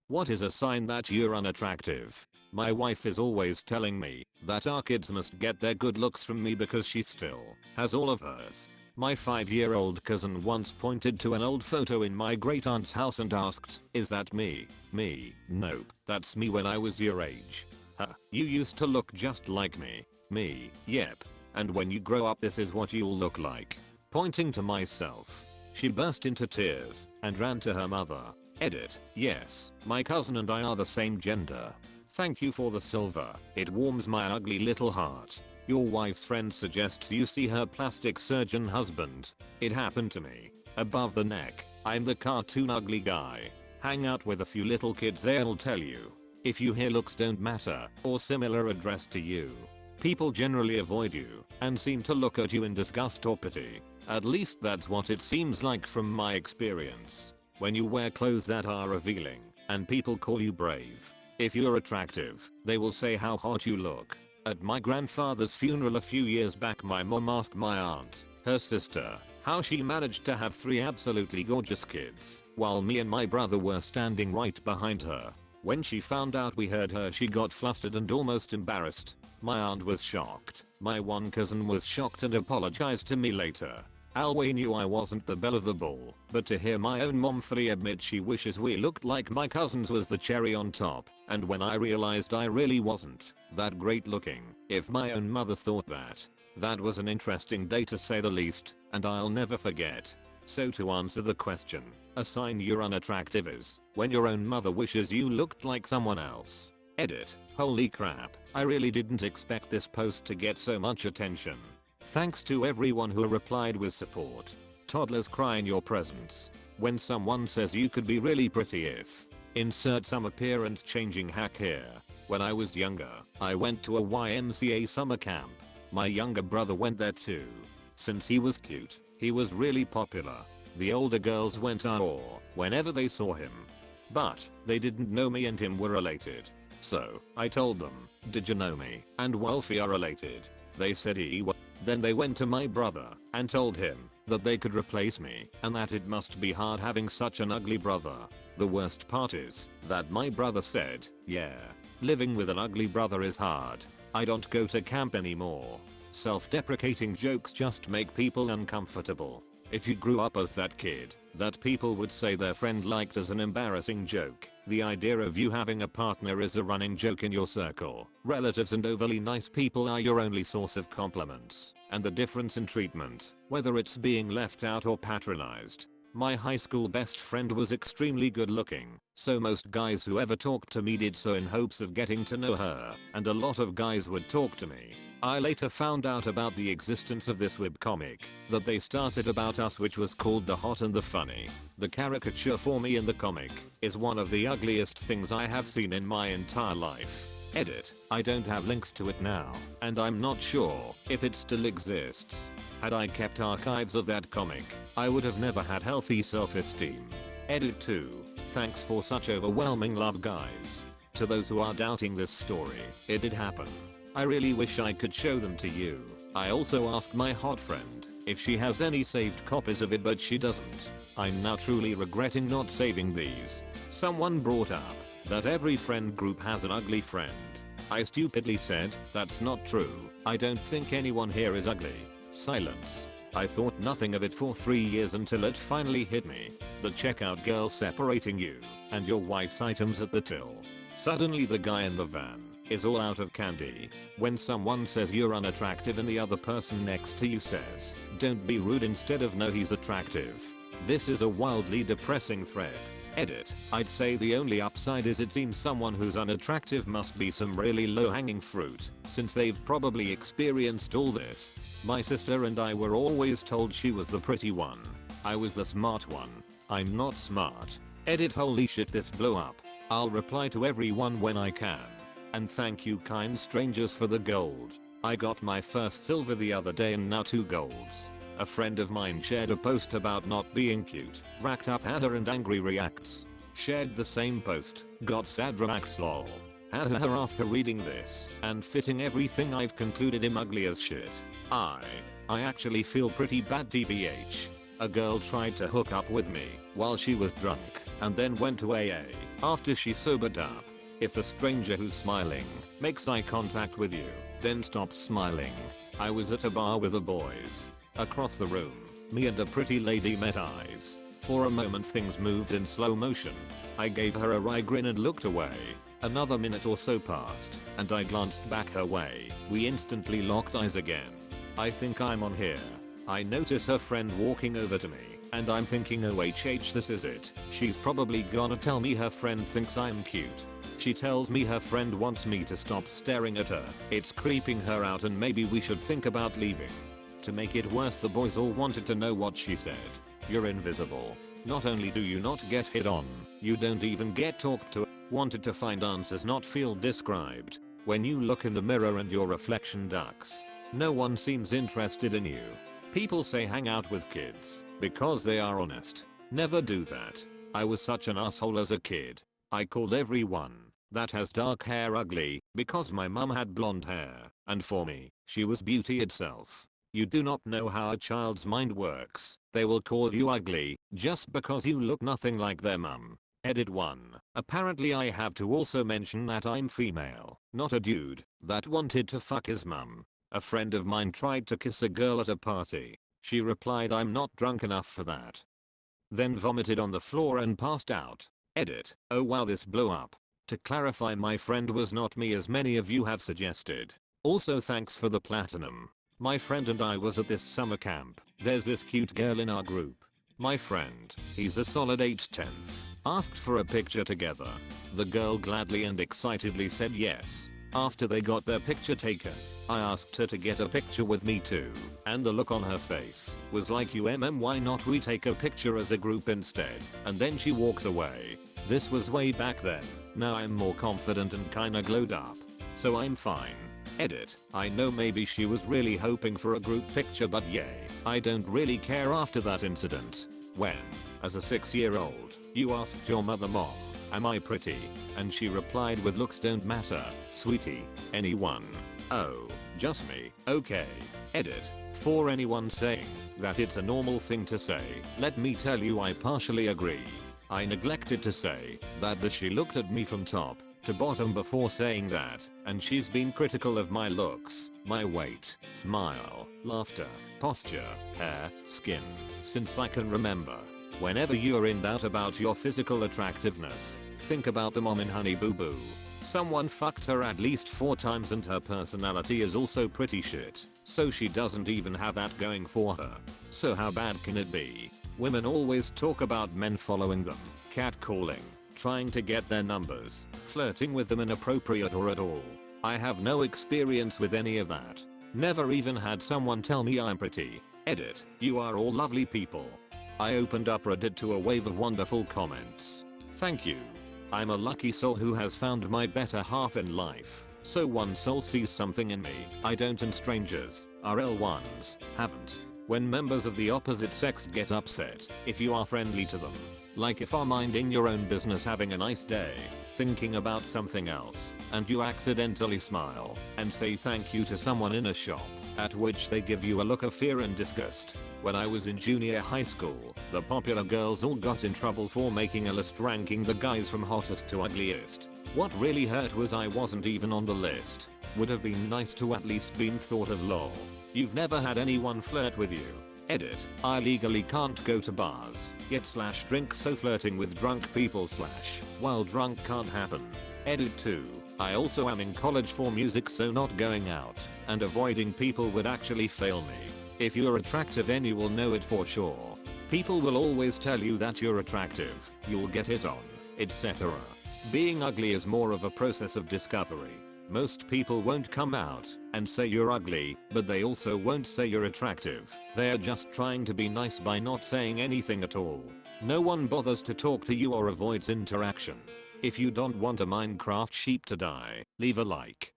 What is a sign that you're unattractive? My wife is always telling me that our kids must get their good looks from me because she still has all of hers. My 5-year-old cousin once pointed to an old photo in my great aunt's house and asked, "Is that me?" Me, nope, that's me when I was your age. Huh, you used to look just like me. Me, yep. And when you grow up this is what you'll look like. Pointing to myself. She burst into tears and ran to her mother. Edit, yes, my cousin and I are the same gender. Thank you for the silver, it warms my ugly little heart. Your wife's friend suggests you see her plastic surgeon husband. It happened to me. Above the neck, I'm the cartoon ugly guy. Hang out with a few little kids, they'll tell you. If you hear looks don't matter or similar addressed to you, people generally avoid you and seem to look at you in disgust or pity. At least that's what it seems like from my experience. When you wear clothes that are revealing and people call you brave. If you're attractive, they will say how hot you look. At my grandfather's funeral a few years back, my mom asked my aunt, her sister, how she managed to have 3 absolutely gorgeous kids, while me and my brother were standing right behind her. When she found out we heard her, she got flustered and almost embarrassed. My aunt was shocked. My one cousin was shocked and apologized to me later. Alway knew I wasn't the belle of the ball, but to hear my own mom fully admit she wishes we looked like my cousins was the cherry on top. And when I realized I really wasn't that great looking, if my own mother thought that, that was an interesting day to say the least, and I'll never forget. So to answer the question, a sign you're unattractive is when your own mother wishes you looked like someone else. Edit, holy crap, I really didn't expect this post to get so much attention. Thanks to everyone who replied with support. Toddlers cry in your presence. When someone says you could be really pretty if. Insert some appearance changing hack here. When I was younger, I went to a YMCA summer camp. My younger brother went there too. Since he was cute, he was really popular. The older girls went "oh" whenever they saw him. But they didn't know me and him were related. So I told them, "Did you know me and Wolfie are related?" They said he was. Then they went to my brother and told him that they could replace me and that it must be hard having such an ugly brother. The worst part is that my brother said, "Yeah, living with an ugly brother is hard. I don't go to camp anymore." Self-deprecating jokes just make people uncomfortable. If you grew up as that kid that people would say their friend liked as an embarrassing joke, the idea of you having a partner is a running joke in your circle. Relatives and overly nice people are your only source of compliments, and the difference in treatment, whether it's being left out or patronized. My high school best friend was extremely good looking, so most guys who ever talked to me did so in hopes of getting to know her, and a lot of guys would talk to me. I later found out about the existence of this webcomic that they started about us, which was called The Hot and the Funny. The caricature for me in the comic is one of the ugliest things I have seen in my entire life. Edit, I don't have links to it now, and I'm not sure if it still exists. Had I kept archives of that comic, I would have never had healthy self-esteem. Edit 2, thanks for such overwhelming love, guys. To those who are doubting this story, it did happen. I really wish I could show them to you. I also asked my hot friend if she has any saved copies of it, but she doesn't. I'm now truly regretting not saving these. Someone brought up that every friend group has an ugly friend. I stupidly said, "That's not true. I don't think anyone here is ugly." Silence. I thought nothing of it for 3 years until it finally hit me. The checkout girl separating you and your wife's items at the till. Suddenly the guy in the van is all out of candy. When someone says you're unattractive and the other person next to you says, "Don't be rude," instead of "No, he's attractive." This is a wildly depressing thread. Edit, I'd say the only upside is it seems someone who's unattractive must be some really low hanging fruit, since they've probably experienced all this. My sister and I were always told she was the pretty one. I was the smart one. I'm not smart. Edit, holy shit, this blew up. I'll reply to everyone when I can. And thank you kind strangers for the gold. I got my first silver the other day and now 2 golds. A friend of mine shared a post about not being cute, racked up Hannah and angry reacts. Shared the same post, got sad reacts lol. Haha, after reading this and fitting everything I've concluded him ugly as shit. I actually feel pretty bad tbh. A girl tried to hook up with me while she was drunk and then went to AA. After she sobered up. If a stranger who's smiling makes eye contact with you, then stop smiling. I was at a bar with the boys. Across the room, me and a pretty lady met eyes. For a moment things moved in slow motion. I gave her a wry grin and looked away. Another minute or so passed, and I glanced back her way. We instantly locked eyes again. I think I'm on here. I notice her friend walking over to me, and I'm thinking, oh HH, this is it. She's probably gonna tell me her friend thinks I'm cute. She tells me her friend wants me to stop staring at her. It's creeping her out and maybe we should think about leaving. To make it worse, the boys all wanted to know what she said. You're invisible. Not only do you not get hit on, you don't even get talked to. Wanted to find answers, not feel described. When you look in the mirror and your reflection ducks, no one seems interested in you. People say hang out with kids because they are honest. Never do that. I was such an asshole as a kid. I called everyone that has dark hair ugly because my mum had blonde hair, and for me, she was beauty itself. You do not know how a child's mind works. They will call you ugly just because you look nothing like their mum. Edit 1. Apparently I have to also mention that I'm female, not a dude that wanted to fuck his mum. A friend of mine tried to kiss a girl at a party. She replied, I'm not drunk enough for that. Then vomited on the floor and passed out. Edit. Oh wow, this blew up. To clarify, my friend was not me as many of you have suggested. Also thanks for the platinum. My friend and I was at this summer camp. There's this cute girl in our group. My friend, he's a solid 8/10, asked for a picture together. The girl gladly and excitedly said yes. After they got their picture taken, I asked her to get a picture with me too, and the look on her face was like, why not we take a picture as a group instead? And then she walks away. This was way back then. Now I'm more confident and kinda glowed up. So I'm fine. Edit. I know maybe she was really hoping for a group picture, but yay, I don't really care after that incident. When, as a 6-year-old, you asked your mother, Mom, am I pretty? And she replied with, looks don't matter, sweetie. Anyone? Oh, just me. Okay. Edit. For anyone saying that it's a normal thing to say, let me tell you I partially agree. I neglected to say that she looked at me from top to bottom before saying that, and she's been critical of my looks, my weight, smile, laughter, posture, hair, skin, since I can remember. Whenever you're in doubt about your physical attractiveness, think about the mom in Honey Boo Boo. Someone fucked her at least 4 times and her personality is also pretty shit, so she doesn't even have that going for her. So how bad can it be? Women always talk about men following them, catcalling, trying to get their numbers, flirting with them inappropriate or at all. I have no experience with any of that. Never even had someone tell me I'm pretty. Edit. You are all lovely people. I opened up Reddit to a wave of wonderful comments. Thank you. I'm a lucky soul who has found my better half in life. So one soul sees something in me I don't, and strangers, RL ones, haven't. When members of the opposite sex get upset, if you are friendly to them, like if are minding your own business having a nice day, thinking about something else, and you accidentally smile and say thank you to someone in a shop, at which they give you a look of fear and disgust. When I was in junior high school, the popular girls all got in trouble for making a list ranking the guys from hottest to ugliest. What really hurt was I wasn't even on the list. Would have been nice to at least been thought of, lol. You've never had anyone flirt with you. Edit. I legally can't go to bars yet / drink, so flirting with drunk people / while drunk can't happen. Edit 2. I also am in college for music, so not going out and avoiding people would actually fail me. If you're attractive then you will know it for sure. People will always tell you that you're attractive, you'll get hit on, etc. Being ugly is more of a process of discovery. Most people won't come out and say you're ugly, but they also won't say you're attractive. They're just trying to be nice by not saying anything at all. No one bothers to talk to you or avoids interaction. If you don't want a Minecraft sheep to die, leave a like.